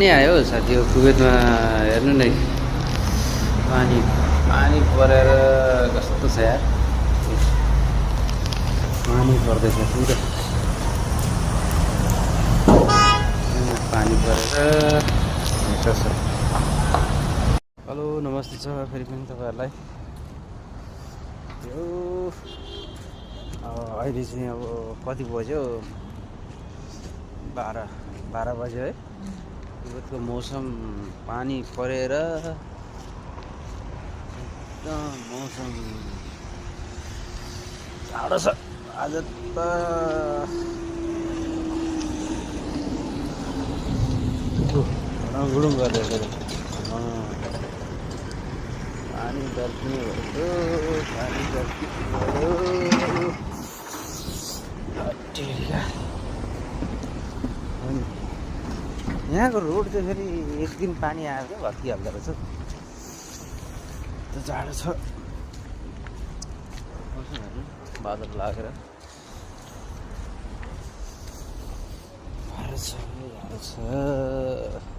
पानी आयो साथी हो कुवेतमा हेर्नु नै पानी पानी परेर कस्तो छ यार पानी पर्दैछ पुरा पानी परेर छ। हेलो नमस्ते छ फेरि पनि तपाईँहरूलाई यो अहिले चाहिँ अब कति बज्यो 12 बज्यो है। कुवेतको मौसम पानी परेर एकदम मौसम जाडो छ आज त गुडुङ गर्दैछ पानी दर्किने भयो पानी दर्किने भयो यहाँको रोड चाहिँ फेरि एक दिन पानी आएर चाहिँ भत्किहाल्दो रहेछ त जाडो छ बादल लागेर जाडो छ।